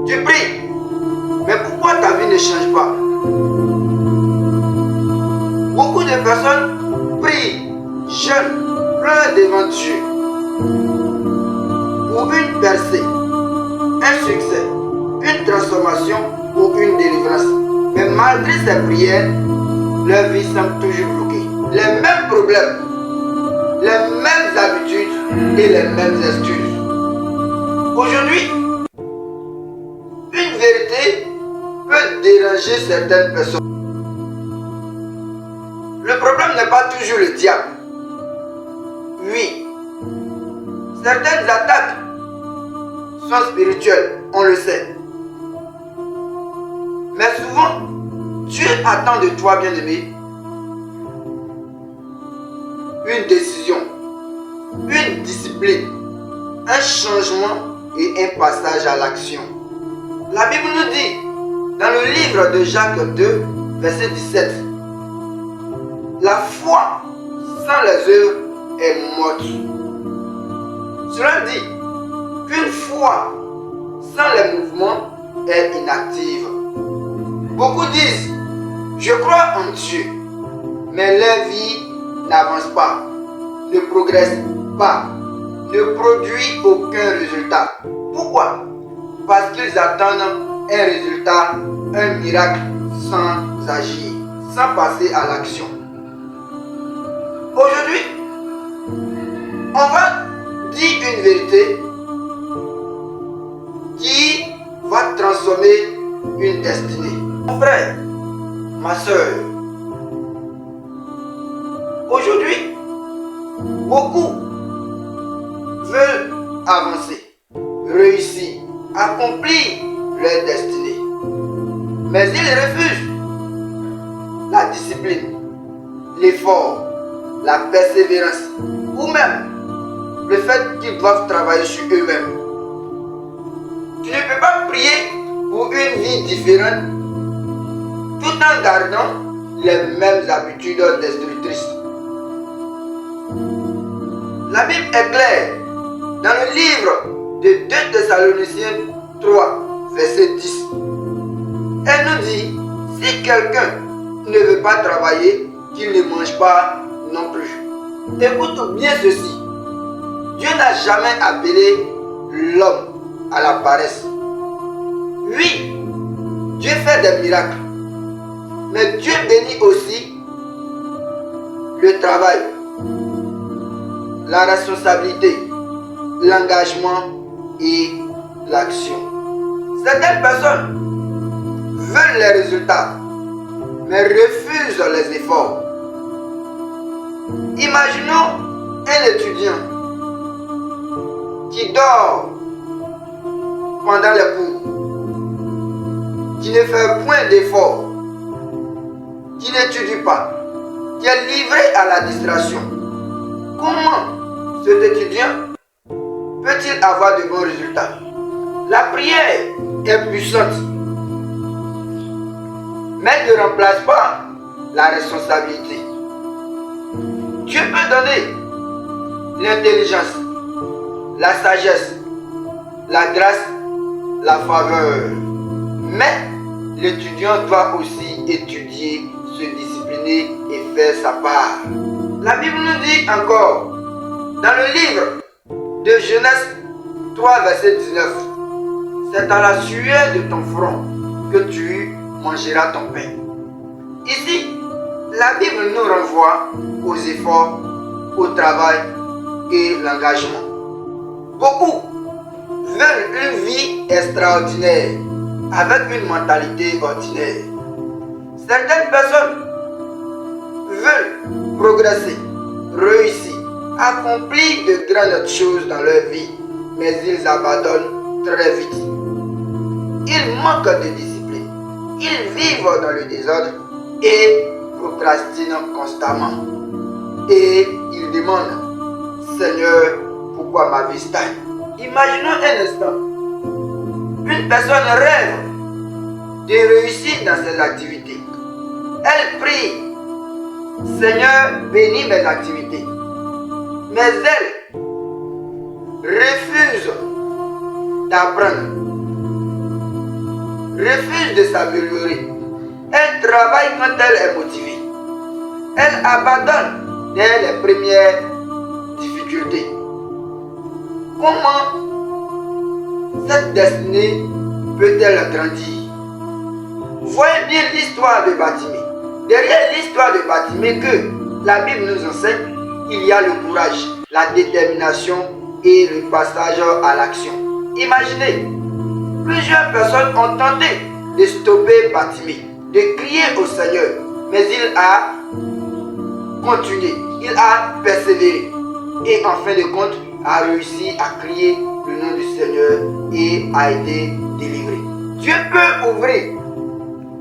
Tu pries, mais pourquoi ta vie ne change pas? Beaucoup de personnes prient, jeûnent, pleurent devant Dieu pour une percée, un succès, une transformation ou une délivrance. Mais malgré ces prières, leur vie semble toujours bloquée. Les mêmes problèmes, les mêmes habitudes et les mêmes excuses. Aujourd'hui, une vérité peut déranger certaines personnes. Le problème n'est pas toujours le diable. Oui, certaines attaques sont spirituelles, on le sait. Mais souvent, Dieu attend de toi, bien-aimé, une décision, une discipline, un changement et un passage à l'action. La Bible nous dit, dans le livre de Jacques 2, verset 17, la foi sans les œuvres est morte. Cela dit qu'une foi sans les mouvements est inactive. Beaucoup disent, je crois en Dieu, mais leur vie n'avance pas, ne progresse pas, ne produit aucun résultat. Pourquoi? Parce qu'ils attendent un résultat, un miracle sans agir, sans passer à l'action. Aujourd'hui, on va dire une vérité qui va transformer une destinée. Mon frère, ma soeur, aujourd'hui, beaucoup veulent avancer, réussir, accomplir leur destinée. Mais ils refusent la discipline, l'effort, la persévérance ou même le fait qu'ils doivent travailler sur eux-mêmes. Tu ne peux pas prier pour une vie différente tout en gardant les mêmes habitudes destructrices. La Bible est claire dans le livre de 2 Thessaloniciens 3, verset 10. Elle nous dit, si quelqu'un ne veut pas travailler, qu'il ne mange pas non plus. Écoute bien ceci. Dieu n'a jamais appelé l'homme à la paresse. Oui, Dieu fait des miracles. Mais Dieu bénit aussi le travail, la responsabilité, l'engagement et l'action. Certaines personnes veulent les résultats, mais refusent les efforts. Imaginons un étudiant qui dort pendant les cours, qui ne fait point d'efforts, qui n'étudie pas, qui est livré à la distraction. Comment cet étudiant peut-il avoir de bons résultats? La prière est puissante, mais ne remplace pas la responsabilité. Dieu peut donner l'intelligence, la sagesse, la grâce, la faveur. Mais l'étudiant doit aussi étudier, se discipliner et faire sa part. La Bible nous dit encore, dans le livre de Genèse 3, verset 19, c'est à la sueur de ton front que tu mangeras ton pain. Ici, la Bible nous renvoie aux efforts, au travail et l'engagement. Beaucoup veulent une vie extraordinaire avec une mentalité ordinaire. Certaines personnes veulent progresser, réussir, accomplir de grandes choses dans leur vie, mais ils abandonnent très vite. Ils manquent de discipline, ils vivent dans le désordre et procrastinent constamment. Et ils demandent, Seigneur, pourquoi ma vie stagne? Imaginons un instant, une personne rêve de réussir dans ses activités. Elle prie, Seigneur, bénis mes activités. Mais elle, refuse d'apprendre, refuse de s'améliorer. Elle travaille quand elle est motivée. Elle abandonne dès les premières difficultés. Comment cette destinée peut-elle grandir? Voyez bien l'histoire de Bartimée. Derrière l'histoire de Bartimée que la Bible nous enseigne, il y a le courage, la détermination et le passage à l'action. Imaginez, plusieurs personnes ont tenté de stopper Bartimée, de crier au Seigneur, mais il a continué, il a persévéré et en fin de compte a réussi à crier le nom du Seigneur et a été délivré. Dieu peut ouvrir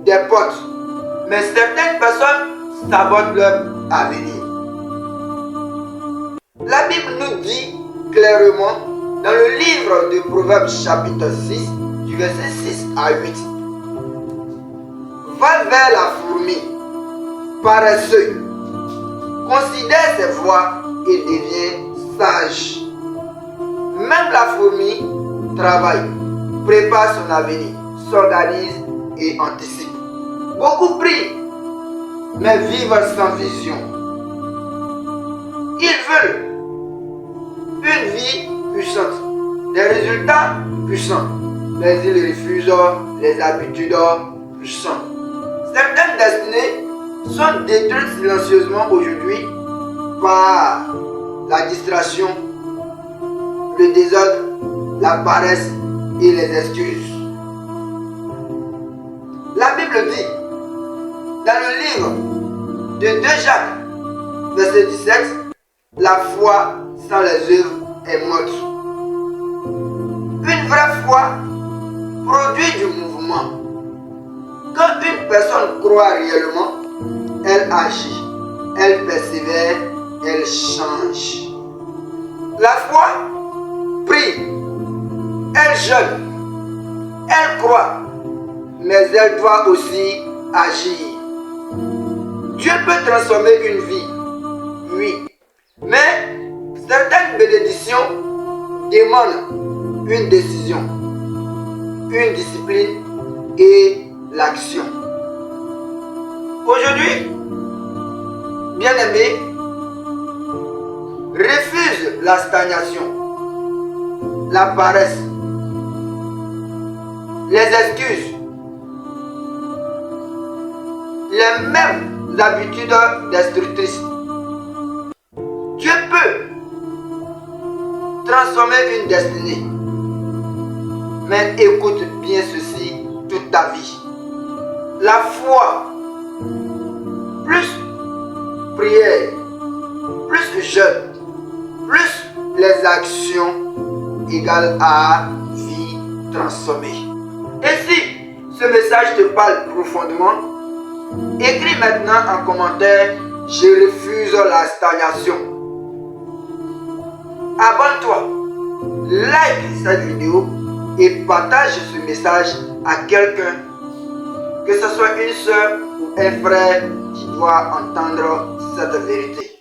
des portes, mais certaines personnes sabotent leur avenir. La Bible nous dit clairement dans le livre de Proverbes chapitre 6, du verset 6 à 8. Va vers la fourmi, paresseux, considère ses voies et devient sage. Même la fourmi travaille, prépare son avenir, s'organise et anticipe. Beaucoup prient, mais vivent sans vision. Ils veulent une vie puissante, des résultats puissants, mais ils refusent les habitudes puissantes. Certaines destinées sont détruites silencieusement aujourd'hui par la distraction, le désordre, la paresse et les excuses. La Bible dit dans le livre de 2 Jacques, verset 17, la foi sans les œuvres est morte. Une vraie foi produit du mouvement. Quand une personne croit réellement, elle agit, elle persévère, elle change. La foi prie, elle jeûne, elle croit, mais elle doit aussi agir. Dieu peut transformer une vie, oui, mais certaines bénédictions demandent une décision, une discipline et l'action. Aujourd'hui, bien-aimés, refuse la stagnation, la paresse, les excuses, les mêmes habitudes destructrices. Dieu peut transformer une destinée, mais écoute bien ceci toute ta vie. La foi, plus prière, plus jeûne, plus les actions égale à vie transformée. Et si ce message te parle profondément, écris maintenant en commentaire « Je refuse la stagnation ». Abonne-toi, like cette vidéo et partage ce message à quelqu'un, que ce soit une soeur ou un frère qui doit entendre cette vérité.